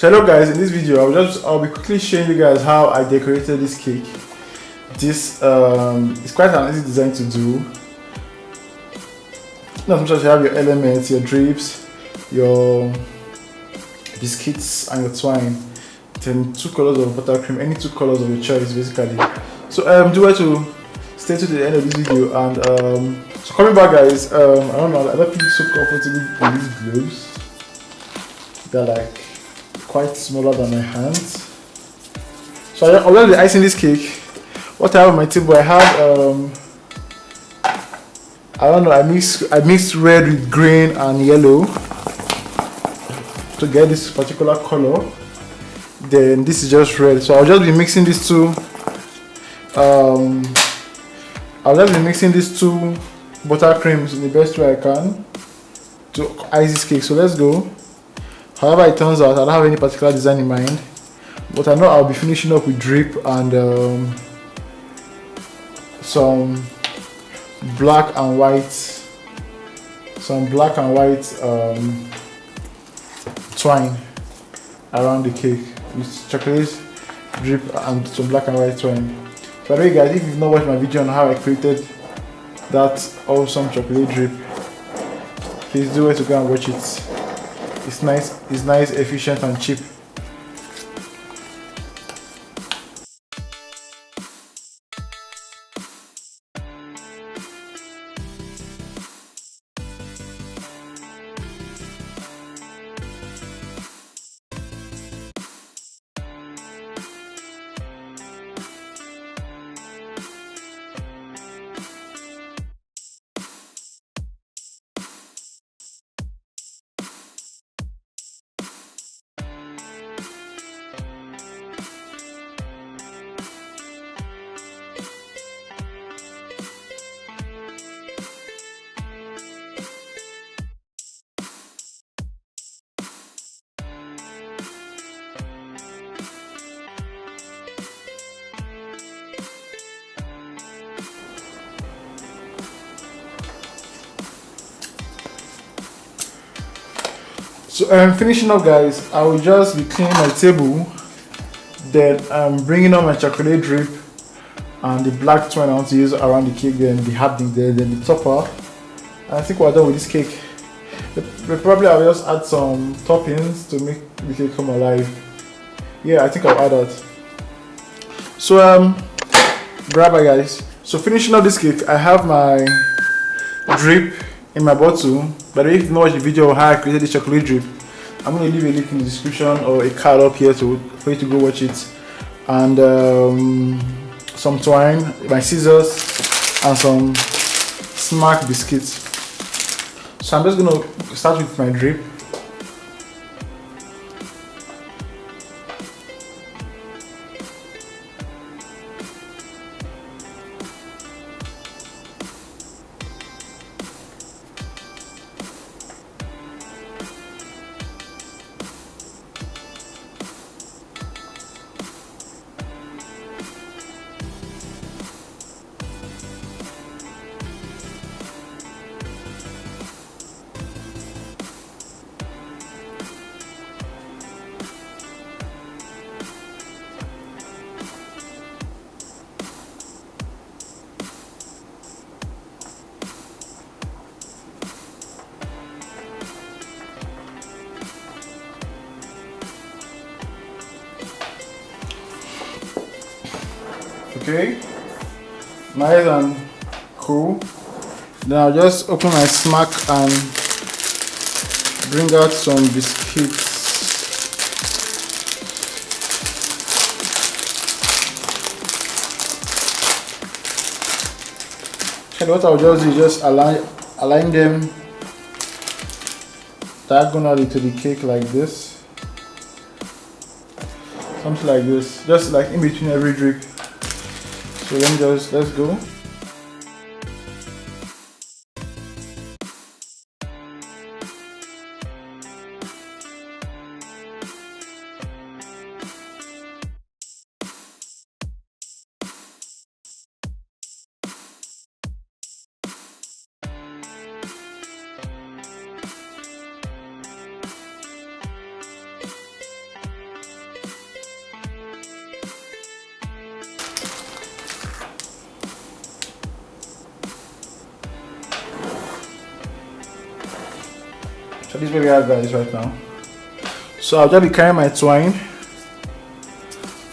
So hello guys, in this video I'll be quickly showing you guys how I decorated this cake. This is quite an easy design to do. Not much as you have your elements, your drips, your biscuits and your twine. Then 2 colors of buttercream, any 2 colors of your choice basically. So do want to stay to the end of this video and so coming back guys, I don't feel so comfortable in these gloves. They're like quite smaller than my hands. So I'm going to be icing this cake. What I have on my table, I have I mixed red with green and yellow to get this particular color. Then this is just red, so I'll just be mixing these two. I'll just be mixing these 2 buttercreams in the best way I can to ice this cake. So let's go. However it turns out, I don't have any particular design in mind, but I know I'll be finishing up with drip and some black and white twine around the cake with chocolate drip and some black and white twine. By the way guys, if you've not watched my video on how I created that awesome chocolate drip, please do it to go and watch it. It's nice, efficient and cheap. So finishing up guys, I will just be cleaning my table, then I'm bringing on my chocolate drip and the black twine I want to use around the cake, then the hardening there, then the topper. And I think we're done with this cake. Probably I'll just add some toppings to make the cake come alive. Yeah, I think I'll add that. So grab it guys. So finishing up this cake, I have my drip in my bottle. But if you've not watched the video on how I created this chocolate drip, I'm going to leave a link in the description or a card up here for you to go watch it. And some twine, my scissors, and some Smack biscuits. So I'm just going to start with my drip. Okay, nice and cool. Then I'll just open my Smack and bring out some biscuits. And what I'll just do is just align them diagonally to the cake like this. Something like this, just like in between every drip. So let's go. this is where we are, guys, right now. So I'll just be carrying my twine,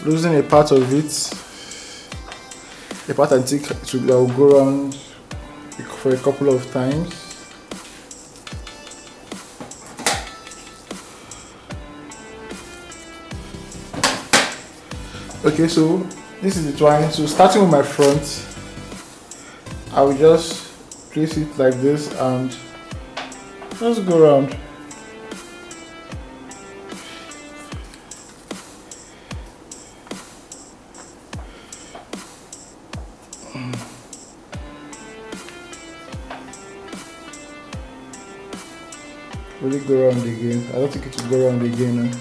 losing a part of it. The part I think I'll go around for a couple of times. Okay, so this is the twine. So starting with my front, I will just place it like this and just go around. Will it go around again? I don't think it will go around again.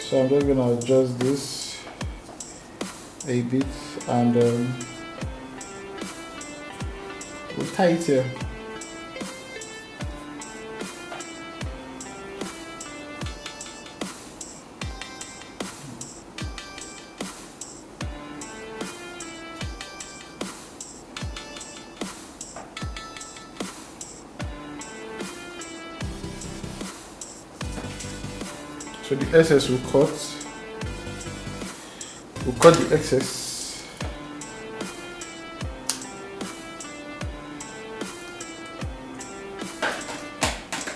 So I'm just gonna adjust this a bit and we'll tie it here. So the excess will cut. We'll cut the excess.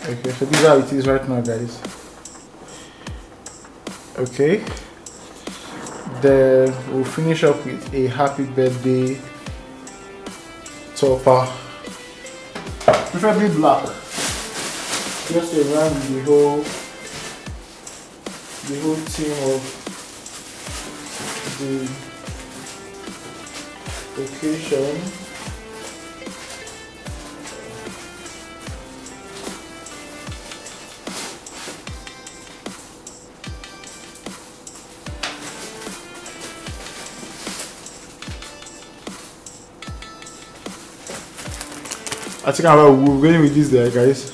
Okay, so this is how it is right now, guys. Okay. Then we'll finish up with a happy birthday topper. Preferably black. Just around the whole theme of the occasion. I think I'm going with this there, guys.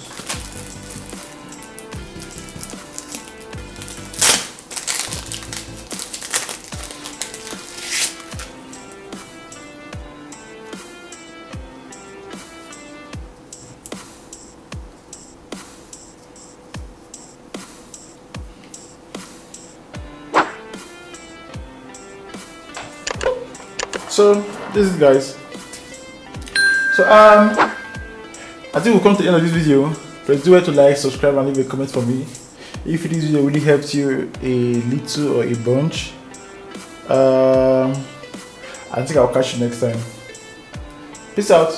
So this is, guys. So I think we'll come to the end of this video. Please do to like, subscribe and leave a comment for me if this video really helped you a little or a bunch. I think I'll catch you next time. Peace out.